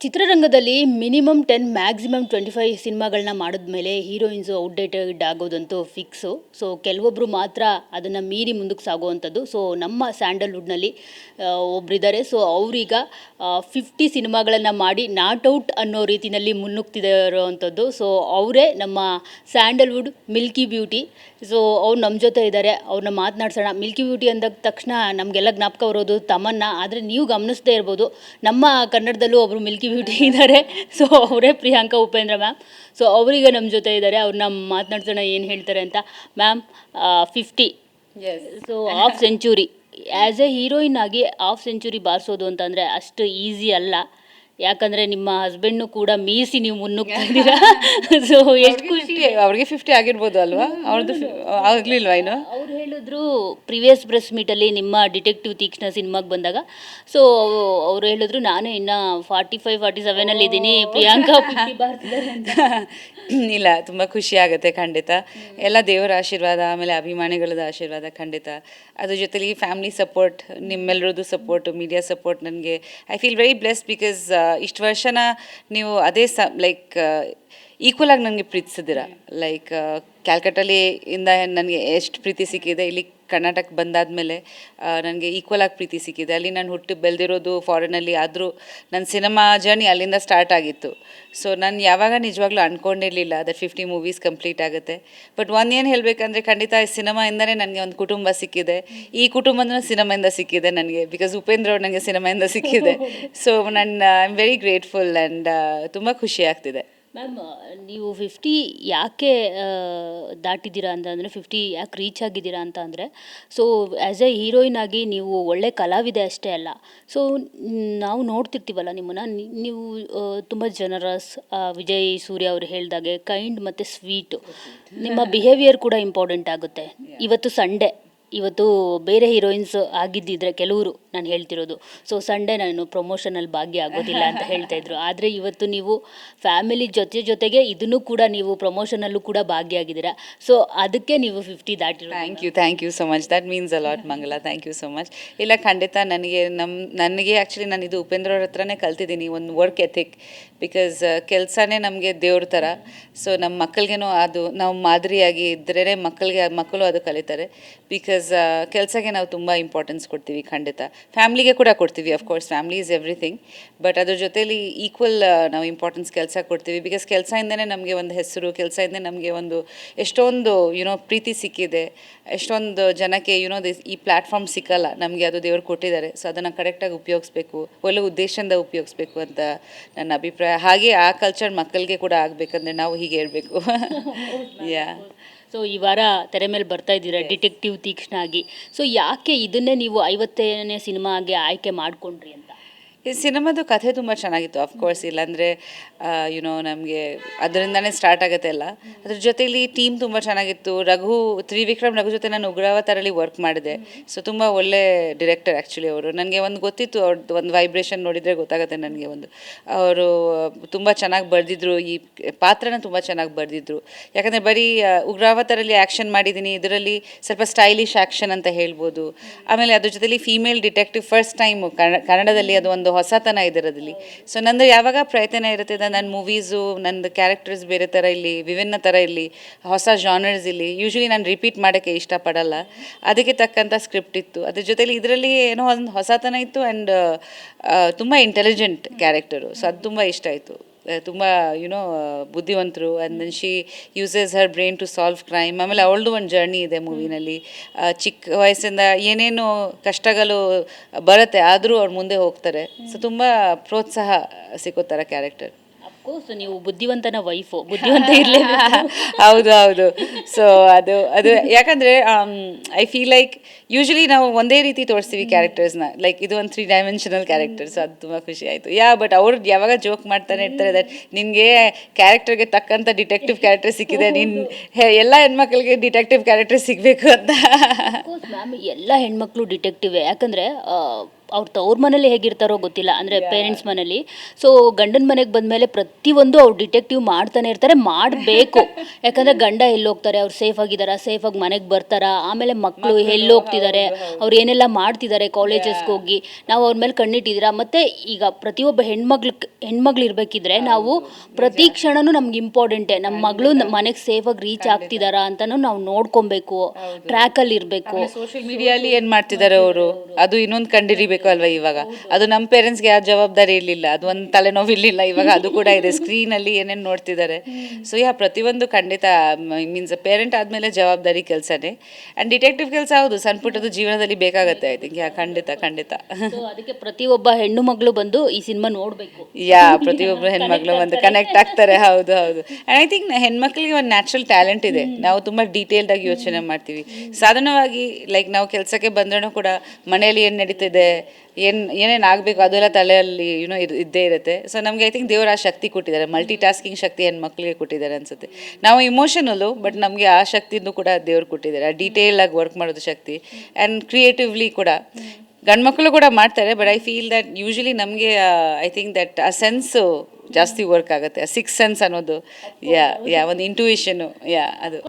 ಚಿತ್ರರಂಗದಲ್ಲಿ minimum 10 maximum 25 ಸಿನಿಮಾಗಳನ್ನ ಮಾಡಿದ್ಮೇಲೆ ಹೀರೋಯಿನ್ಸು ಔಟ್ಡೇಟೆಡ್ ಆಗೋದಂತೂ ಫಿಕ್ಸು. ಸೊ ಕೆಲವೊಬ್ಬರು ಮಾತ್ರ ಅದನ್ನು ಮೀರಿ ಮುಂದಕ್ಕೆ ಸಾಗುವಂಥದ್ದು. ಸೊ ನಮ್ಮ ಸ್ಯಾಂಡಲ್ವುಡ್ನಲ್ಲಿ ಒಬ್ಬರಿದ್ದಾರೆ. ಸೊ ಅವರೀಗ 50 ಸಿನಿಮಾಗಳನ್ನು ಮಾಡಿ ನಾಟ್ ಔಟ್ ಅನ್ನೋ ರೀತಿಯಲ್ಲಿ ಮುನ್ನುಗ್ತಿರೋವಂಥದ್ದು. ಸೊ ಅವರೇ ನಮ್ಮ ಸ್ಯಾಂಡಲ್ವುಡ್ ಮಿಲ್ಕಿ ಬ್ಯೂಟಿ. ಸೊ ಅವ್ರು ನಮ್ಮ ಜೊತೆ ಇದ್ದಾರೆ, ಅವ್ರನ್ನ ಮಾತನಾಡ್ಸೋಣ. ಮಿಲ್ಕಿ ಬ್ಯೂಟಿ ಅಂದ ತಕ್ಷಣ ನಮಗೆಲ್ಲ ಜ್ಞಾಪಕ ಬರೋದು ತಮನ್ನ. ಆದರೆ ನೀವು ಗಮನಿಸದೇ ಇರ್ಬೋದು, ನಮ್ಮ ಕನ್ನಡದಲ್ಲೂ ಒಬ್ಬರು ಮಿಲ್ಕಿ ಬ್ಯೂಟಿ ಇದ್ದಾರೆ. ಸೊ ಅವರೇ ಪ್ರಿಯಾಂಕಾ ಉಪೇಂದ್ರ ಮ್ಯಾಮ್. ಸೊ ಅವರೀಗ ನಮ್ಮ ಜೊತೆ ಇದ್ದಾರೆ, ಅವ್ರನ್ನ ಮಾತನಾಡ್ಸೋಣ ಏನು ಹೇಳ್ತಾರೆ ಅಂತ. Ma'am, 50 so half century as A heroine ಆಗಿ ಹಾಫ್ ಸೆಂಚುರಿ ಬಾರಿಸೋದು ಅಂತಂದರೆ ಅಷ್ಟು ಈಸಿ ಅಲ್ಲ. ಯಾಕಂದರೆ ನಿಮ್ಮ ಹಸ್ಬೆಂಡ್ನು ಕೂಡ ಮೀರಿಸಿ ನೀವು ಮುನ್ನುಗ್ತಾ ಇದ್ದೀರಾ. ಸೊ ಎಷ್ಟು ಖುಷಿ. ಅವ್ರಿಗೆ 50 ಆಗಿರ್ಬೋದು ಅಲ್ವಾ? ಅವ್ರದ್ದು ಆಗಲಿಲ್ವಾ ಇನ್ನು? ಅವ್ರು ಹೇಳಿದ್ರು ಪ್ರಿವಿಯಸ್ ಪ್ರೆಸ್ ಮೀಟಲ್ಲಿ ನಿಮ್ಮ ಡಿಟೆಕ್ಟಿವ್ ತೀಕ್ಷ್ಣ ಸಿನಿಮಾಗೆ ಬಂದಾಗ. ಸೊ ಅವ್ರು ಹೇಳಿದ್ರು ನಾನು ಇನ್ನು 45-47 ಇದ್ದೀನಿ, ಪ್ರಿಯಾಂಕಾ 50 ಬಾರ್ತಿದ್ದಾರೆ ಅಂತ. ಇಲ್ಲ, ತುಂಬ ಖುಷಿ ಆಗುತ್ತೆ ಖಂಡಿತ. ಎಲ್ಲ ದೇವರ ಆಶೀರ್ವಾದ, ಆಮೇಲೆ ಅಭಿಮಾನಿಗಳದ ಆಶೀರ್ವಾದ ಖಂಡಿತ. ಅದ್ರ ಜೊತೆಲಿ ಫ್ಯಾಮಿಲಿ ಸಪೋರ್ಟ್, ನಿಮ್ಮೆಲ್ಲರದ್ದು ಸಪೋರ್ಟು, ಮೀಡಿಯಾ ಸಪೋರ್ಟ್ ನನಗೆ I feel very blessed. Because ಇಷ್ಟು ವರ್ಷನ ನೀವು ಅದೇ ಲೈಕ್ ಈಕ್ವಲ್ ಆಗಿ ನನಗೆ ಪ್ರೀತಿಸಿದ್ದೀರ. ಲೈಕ್ ಕ್ಯಾಲ್ಕಟ್ಟಲ್ಲಿ ಇಂದ ನನಗೆ ಎಷ್ಟು ಪ್ರೀತಿ ಸಿಕ್ಕಿದೆ, ಇಲ್ಲಿ ಕರ್ನಾಟಕ ಬಂದಾದಮೇಲೆ ನನಗೆ ಈಕ್ವಲ್ ಆಗಿ ಪ್ರೀತಿ ಸಿಕ್ಕಿದೆ. ಅಲ್ಲಿ ನಾನು ಹುಟ್ಟು ಬೆಳೆದಿರೋದು ಫಾರಿನಲ್ಲಿ, ಆದರೂ ನನ್ನ ಸಿನಿಮಾ ಜರ್ನಿ ಅಲ್ಲಿಂದ ಸ್ಟಾರ್ಟ್ ಆಗಿತ್ತು. ಸೊ ನಾನು ಯಾವಾಗ ನಿಜವಾಗ್ಲೂ ಅಂದ್ಕೊಂಡಿರಲಿಲ್ಲ ದಟ್ 50 ಮೂವೀಸ್ ಕಂಪ್ಲೀಟ್ ಆಗುತ್ತೆ. ಬಟ್ ಏನು ಹೇಳಬೇಕಂದ್ರೆ ಖಂಡಿತ ಈ ಸಿನಿಮಾಯಿಂದನೇ ನನಗೆ ಒಂದು ಕುಟುಂಬ ಸಿಕ್ಕಿದೆ. ಈ ಕುಟುಂಬನೂ ಸಿನಿಮಾಯಿಂದ ಸಿಕ್ಕಿದೆ ನನಗೆ. ಬಿಕಾಸ್ ಉಪೇಂದ್ರ ಅವ್ರು ನನಗೆ ಸಿನಿಮಾಯಿಂದ ಸಿಕ್ಕಿದೆ. ಸೊ ನಾನು I am very grateful and ತುಂಬ ಖುಷಿ ಆಗ್ತಿದೆ. ಮ್ಯಾಮ್, ನೀವು 50 ಯಾಕೆ ದಾಟಿದ್ದೀರಾ ಅಂತಂದರೆ, 50 ಯಾಕೆ ರೀಚ್ ಆಗಿದ್ದೀರಾ ಅಂತ ಅಂದರೆ, ಸೊ ಆ್ಯಸ್ ಎ ಹೀರೋಯಿನ್ ಆಗಿ ನೀವು ಒಳ್ಳೆ ಕಲಾವಿದೆ ಅಷ್ಟೇ ಅಲ್ಲ. ಸೊ ನಾವು ನೋಡ್ತಿರ್ತೀವಲ್ಲ ನಿಮ್ಮನ್ನು, ನೀವು ತುಂಬ ಜನರಸ್, ವಿಜಯ್ ಸೂರ್ಯ ಅವರು ಹೇಳ್ದಾಗೆ ಕೈಂಡ್ ಮತ್ತು ಸ್ವೀಟು. ನಿಮ್ಮ ಬಿಹೇವಿಯರ್ ಕೂಡ ಇಂಪಾರ್ಟೆಂಟ್ ಆಗುತ್ತೆ. ಇವತ್ತು ಸಂಡೇ, ಇವತ್ತು ಬೇರೆ ಹೀರೋಯಿನ್ಸ್ ಆಗಿದ್ದಿದ್ರೆ ಕೆಲವರು, ನಾನು ಹೇಳ್ತಿರೋದು, ಸೊ ಸಂಡೇ ನಾನು ಪ್ರಮೋಷನಲ್ಲಿ ಭಾಗ್ಯ ಆಗೋದಿಲ್ಲ ಅಂತ ಹೇಳ್ತಾಯಿದ್ರು. ಆದರೆ ಇವತ್ತು ನೀವು ಫ್ಯಾಮಿಲಿ ಜೊತೆಗೆ ಇದನ್ನು ಕೂಡ ನೀವು ಪ್ರಮೋಷನಲ್ಲೂ ಕೂಡ ಭಾಗಿಯಾಗಿದ್ದೀರಾ. ಸೊ ಅದಕ್ಕೆ ನೀವು 50 ದಾಟಿರೋ. Thank you so much. That means a lot Mangala. Thank you so much. ಇಲ್ಲ ಖಂಡಿತ ನನಗೆ ಆ್ಯಕ್ಚುಲಿ ನಾನು ಇದು ಉಪೇಂದ್ರ ಅವ್ರ ಹತ್ರನೇ ಕಲ್ತಿದ್ದೀನಿ ಒಂದು ವರ್ಕ್ ಎಥಿಕ್. ಬಿಕಾಸ್ ಕೆಲಸನೇ ನಮಗೆ ದೇವ್ರ ಥರ. ಸೊ ನಮ್ಮ ಮಕ್ಕಳಿಗೇನೋ ಅದು ನಾವು ಮಾದರಿಯಾಗಿ ಇದ್ರೇ ಮಕ್ಕಳು ಅದು ಕಲಿತಾರೆ. ಬಿಕಾಸ್ ಕೆಲಸಕ್ಕೆ ನಾವು ತುಂಬ ಇಂಪಾರ್ಟೆನ್ಸ್ ಕೊಡ್ತೀವಿ ಖಂಡಿತ. ಫ್ಯಾಮ್ಲಿಗೆ ಕೂಡ ಕೊಡ್ತೀವಿ, of course family is everything. But ಅದ್ರ ಜೊತೇಲಿ ಈಕ್ವಲ್ ನಾವು ಇಂಪಾರ್ಟೆನ್ಸ್ ಕೆಲಸ ಕೊಡ್ತೀವಿ. ಬಿಕಾಸ್ ಕೆಲಸದಿಂದನೇ ನಮಗೆ ಒಂದು ಹೆಸರು, ಕೆಲಸದಿಂದ ನಮಗೆ ಒಂದು ಎಷ್ಟೊಂದು ಪ್ರೀತಿ ಸಿಕ್ಕಿದೆ. ಎಷ್ಟೊಂದು ಜನಕ್ಕೆ ಈ ಪ್ಲ್ಯಾಟ್ಫಾರ್ಮ್ ಸಿಕ್ಕಲ್ಲ ನಮಗೆ, ಅದು ದೇವ್ರು ಕೊಟ್ಟಿದ್ದಾರೆ. ಸೊ ಅದನ್ನು ಕರೆಕ್ಟಾಗಿ ಉಪಯೋಗಿಸ್ಬೇಕು, ಒಳ್ಳೆ ಉದ್ದೇಶದಿಂದ ಉಪಯೋಗಿಸ್ಬೇಕು ಅಂತ ನನ್ನ ಅಭಿಪ್ರಾಯ. ಹಾಗೆ ಆ ಕಲ್ಚರ್ ಮಕ್ಕಳಿಗೆ ಕೂಡ ಆಗಬೇಕಂದ್ರೆ ನಾವು ಹೀಗೆ ಹೇಳ್ಬೇಕು. ಯಾ. ಸೊ ಈ ವಾರ ತೆರೆ ಮೇಲೆ ಬರ್ತಾ ಇದ್ದೀರಾ ಡಿಟೆಕ್ಟಿವ್ ತೀಕ್ಷ್ಣ ಆಗಿ. ಸೊ ಯಾಕೆ ಇದನ್ನೇ ನೀವು 50ನೇ ಸಿನಿಮಾಗೆ ಆಯ್ಕೆ ಮಾಡಿಕೊಂಡ್ರಿ ಅಂತ? ಈ ಸಿನಿಮಾದು ಕಥೆ ತುಂಬ ಚೆನ್ನಾಗಿತ್ತು, ಅಫ್ಕೋರ್ಸ್. ಇಲ್ಲಾಂದರೆ ನಮಗೆ ಅದರಿಂದನೇ ಸ್ಟಾರ್ಟ್ ಆಗುತ್ತೆ ಎಲ್ಲ. ಅದ್ರ ಜೊತೆಲಿ ಟೀಮ್ ತುಂಬ ಚೆನ್ನಾಗಿತ್ತು. ತ್ರಿವಿಕ್ರಮ್ ರಘು ಜೊತೆ ನಾನು ಉಗ್ರಾವತಾರಲ್ಲಿ ವರ್ಕ್ ಮಾಡಿದೆ. ಸೊ ತುಂಬ ಒಳ್ಳೆ ಡಿರೆಕ್ಟರ್ ಆ್ಯಕ್ಚುಲಿ ಅವರು. ನನಗೆ ಒಂದು ಗೊತ್ತಿತ್ತು, ಅವ್ರದ್ದು ಒಂದು ವೈಬ್ರೇಷನ್ ನೋಡಿದರೆ ಗೊತ್ತಾಗುತ್ತೆ ನನಗೆ. ಅವರು ತುಂಬ ಚೆನ್ನಾಗಿ ಬರೆದಿದ್ರು, ಈ ಪಾತ್ರನ ತುಂಬ ಚೆನ್ನಾಗಿ ಬರೆದಿದ್ರು. ಯಾಕಂದರೆ ಬರೀ ಉಗ್ರಾವತಾರಲ್ಲಿ ಆ್ಯಕ್ಷನ್ ಮಾಡಿದ್ದೀನಿ, ಇದರಲ್ಲಿ ಸ್ವಲ್ಪ ಸ್ಟೈಲಿಶ್ ಆ್ಯಕ್ಷನ್ ಅಂತ ಹೇಳ್ಬೋದು. ಆಮೇಲೆ ಅದ್ರ ಜೊತೆಲಿ ಫೀಮೇಲ್ ಡಿಟೆಕ್ಟಿವ್ ಫಸ್ಟ್ ಟೈಮು ಕನ್ನಡದಲ್ಲಿ, ಅದು ಒಂದು ಹೊಸತನ ಇದರಲ್ಲಿ. ಸೊ ನಂದು ಯಾವಾಗ ಪ್ರಯತ್ನ ಇರುತ್ತೆ, ನನ್ನ ಮೂವೀಸು, ನಂದು ಕ್ಯಾರೆಕ್ಟರ್ಸ್ ಬೇರೆ ಥರ ಇಲ್ಲಿ, ವಿಭಿನ್ನ ಥರ ಇಲ್ಲಿ, ಹೊಸ ಜಾನರ್ಸ್ ಇಲ್ಲಿ. ಯೂಶ್ವಲಿ ನಾನು ರಿಪೀಟ್ ಮಾಡೋಕ್ಕೆ ಇಷ್ಟಪಡಲ್ಲ. ಅದಕ್ಕೆ ತಕ್ಕಂಥ ಸ್ಕ್ರಿಪ್ಟ್ ಇತ್ತು. ಅದ್ರ ಜೊತೆಲಿ ಇದರಲ್ಲಿ ಏನೋ ಒಂದು ಹೊಸತನ ಇತ್ತು. ಆ್ಯಂಡ್ ತುಂಬ ಇಂಟೆಲಿಜೆಂಟ್ ಕ್ಯಾರೆಕ್ಟರು. ಸೊ ಅದು ತುಂಬ ಇಷ್ಟ ಆಯಿತು. ತುಂಬ ಬುದ್ಧಿವಂತರು. And then she uses her brain to solve crime. ಆಮೇಲೆ ಅವಳದು ಒಂದು ಜರ್ನಿ ಇದೆ ಮೂವಿನಲ್ಲಿ. ಚಿಕ್ಕ ವಯಸ್ಸಿಂದ ಏನೇನು ಕಷ್ಟಗಳು ಬರುತ್ತೆ, ಆದರೂ ಅವ್ರು ಮುಂದೆ ಹೋಗ್ತಾರೆ. ಸೊ ತುಂಬ ಪ್ರೋತ್ಸಾಹ ಸಿಕ್ಕೋ ಥರ ಕ್ಯಾರೆಕ್ಟರ್. ಅಫ್ಕೋರ್ಸ್ ನೀವು ಬುದ್ಧಿವಂತನ ವೈಫು, ಬುದ್ಧಿವಂತ ಇರಲೇಬೇಕು. ಹೌದು. ಸೊ ಅದು ಯಾಕಂದರೆ ಐ ಫೀಲ್ ಲೈಕ್ ಯೂಶ್ವಲಿ ನಾವು ಒಂದೇ ರೀತಿ ತೋರಿಸ್ತೀವಿ ಕ್ಯಾರೆಕ್ಟರ್ಸ್ನ. ಲೈಕ್ ಇದು ಒಂದು 3 ಡೈಮೆನ್ಷನಲ್ ಕ್ಯಾರೆಕ್ಟರ್ಸ್. ಅದು ತುಂಬ ಖುಷಿ ಆಯಿತು. ಬಟ್ ಅವ್ರು ಯಾವಾಗ ಜೋಕ್ ಮಾಡ್ತಾನೆ ಇರ್ತಾರೆ, ದಟ್ ನಿನಗೆ ಕ್ಯಾರೆಕ್ಟರ್ಗೆ ತಕ್ಕಂಥ ಡಿಟೆಕ್ಟಿವ್ ಕ್ಯಾರೆಕ್ಟರ್ ಸಿಕ್ಕಿದೆ, ಎಲ್ಲ ಹೆಣ್ಮಕ್ಳಿಗೆ ಡಿಟೆಕ್ಟಿವ್ ಕ್ಯಾರೆಕ್ಟರ್ ಸಿಗಬೇಕು ಅಂತ. ಮ್ಯಾಮ್, ಎಲ್ಲ ಹೆಣ್ಮಕ್ಳು ಡಿಟೆಕ್ಟಿವೇ. ಯಾಕಂದರೆ ಅವ್ರ ತವ್ರ ಮನೇಲಿ ಹೇಗಿರ್ತಾರೋ ಗೊತ್ತಿಲ್ಲ, ಅಂದರೆ ಪೇರೆಂಟ್ಸ್ ಮನೇಲಿ. ಸೊ ಗಂಡನ ಮನೆಗೆ ಬಂದಮೇಲೆ ಪ್ರತಿಯೊಂದು ಅವ್ರು ಡಿಟೆಕ್ಟಿವ್ ಮಾಡ್ತಾನೆ ಇರ್ತಾರೆ, ಮಾಡಬೇಕು. ಯಾಕಂದರೆ ಗಂಡ ಎಲ್ಲಿ ಹೋಗ್ತಾರೆ, ಅವ್ರು ಸೇಫ್ ಆಗಿದ್ದಾರಾ, ಸೇಫಾಗಿ ಮನೆಗೆ ಬರ್ತಾರಾ, ಆಮೇಲೆ ಮಕ್ಕಳು ಎಲ್ಲಿ ಹೋಗ್ತಿದ್ದಾರೆ, ಅವ್ರು ಏನೆಲ್ಲ ಮಾಡ್ತಿದ್ದಾರೆ ಕಾಲೇಜಸ್ಗೆ ಹೋಗಿ, ನಾವು ಅವ್ರ ಮೇಲೆ ಕಣ್ಣಿಟ್ಟಿದ್ದೀರಾ. ಮತ್ತು ಈಗ ಪ್ರತಿಯೊಬ್ಬ ಹೆಣ್ಮಗ್ಳು ಇರಬೇಕಿದ್ರೆ ನಾವು ಪ್ರತಿ ಕ್ಷಣನೂ ನಮ್ಗೆ ಇಂಪಾರ್ಟೆಂಟೇ. ನಮ್ಮ ಮಗಳು ಮನೆಗೆ ಸೇಫಾಗಿ ರೀಚ್ ಆಗ್ತಿದ್ದಾರಾ ಅಂತಲೂ ನಾವು ನೋಡ್ಕೊಬೇಕು, ಟ್ರ್ಯಾಕಲ್ಲಿ ಇರಬೇಕು. ಸೋಷಿಯಲ್ ಮೀಡಿಯಾಲಿ ಏನು ಮಾಡ್ತಿದ್ದಾರೆ ಅವರು, ಅದು ಇನ್ನೊಂದು ಕಂಡಿರಿಬೇಕು ಅಲ್ವಾ. ಇವಾಗ ಅದು ನಮ್ಮ ಪೇರೆಂಟ್ಸ್ಗೆ ಯಾವ ಜವಾಬ್ದಾರಿ ಇರಲಿಲ್ಲ, ಅದು ಒಂದು ತಲೆನೋವು ಇರಲಿಲ್ಲ, ಇವಾಗ ಅದು ಕೂಡ ಇದೆ. ಸ್ಕ್ರೀನಲ್ಲಿ ಏನೇನು ನೋಡ್ತಿದ್ದಾರೆ. ಸೊ ಪ್ರತಿಯೊಂದು ಖಂಡಿತ ಮೀನ್ಸ್ ಪೇರೆಂಟ್ ಆದಮೇಲೆ ಜವಾಬ್ದಾರಿ ಕೆಲಸನೇ. ಆ್ಯಂಡ್ ಡಿಟೆಕ್ಟಿವ್ ಕೆಲಸ ಹೌದು ಸಣ್ಣ ಪುಟ್ಟದ್ದು ಜೀವನದಲ್ಲಿ ಬೇಕಾಗತ್ತೆ. ಐ ಥಿಂಕ್ ಖಂಡಿತ ಖಂಡಿತ. So ಅದಕ್ಕೆ ಪ್ರತಿಯೊಬ್ಬ ಹೆಣ್ಣು ಮಗಳು ಬಂದು ಈ ಸಿನಿಮಾ ನೋಡಬೇಕು. ಪ್ರತಿಯೊಬ್ಬರು ಹೆಣ್ಮಕ್ಳು ಒಂದು ಕನೆಕ್ಟ್ ಆಗ್ತಾರೆ. ಹೌದು ಹೌದು. ಆ್ಯಂಡ್ ಐ ಥಿಂಕ್ ಹೆಣ್ಮಕ್ಳಿಗೆ ಒಂದು ನ್ಯಾಚುರಲ್ ಟ್ಯಾಲೆಂಟ್ ಇದೆ. ನಾವು ತುಂಬ ಡೀಟೇಲ್ಡ್ ಆಗಿ ಯೋಚನೆ ಮಾಡ್ತೀವಿ. ಸಾಧಾರಣವಾಗಿ ಲೈಕ್ ನಾವು ಕೆಲಸಕ್ಕೆ ಬಂದ್ರೂ ಕೂಡ ಮನೆಯಲ್ಲಿ ಏನು ನಡೀತಿದೆ, ಏನೇನು ಆಗಬೇಕು ಅದೆಲ್ಲ ತಲೆಯಲ್ಲಿ ಇದ್ದೇ ಇರುತ್ತೆ. ಸೊ ನಮಗೆ ಐ ಥಿಂಕ್ ದೇವರು ಆ ಶಕ್ತಿ ಕೊಟ್ಟಿದ್ದಾರೆ, ಮಲ್ಟಿ ಟಾಸ್ಕಿಂಗ್ ಶಕ್ತಿ ಹೆಣ್ಮಕ್ಳಿಗೆ ಕೊಟ್ಟಿದ್ದಾರೆ ಅನ್ಸುತ್ತೆ. ನಾವು ಇಮೋಷನಲ್ಲು, ಬಟ್ ನಮಗೆ ಆ ಶಕ್ತಿನೂ ಕೂಡ ದೇವ್ರು ಕೊಟ್ಟಿದ್ದಾರೆ, ಆ ಡೀಟೇಲ್ ಆಗಿ ವರ್ಕ್ ಮಾಡೋದು ಶಕ್ತಿ. ಆ್ಯಂಡ್ ಕ್ರಿಯೇಟಿವ್ಲಿ ಕೂಡ ಗಂಡು ಮಕ್ಕಳು ಕೂಡ ಮಾಡ್ತಾರೆ. But I feel that usually ನಮಗೆ ಐ ಥಿಂಕ್ ದಟ್ ಆ ಸೆನ್ಸು ಜಾಸ್ತಿ ವರ್ಕ್ ಆಗುತ್ತೆ. ಆ ಸಿಕ್ಸ್ ಸೆನ್ಸ್ ಅನ್ನೋದು ಒಂದು ಇಂಟ್ಯೂಷನ್ನು ಅದು.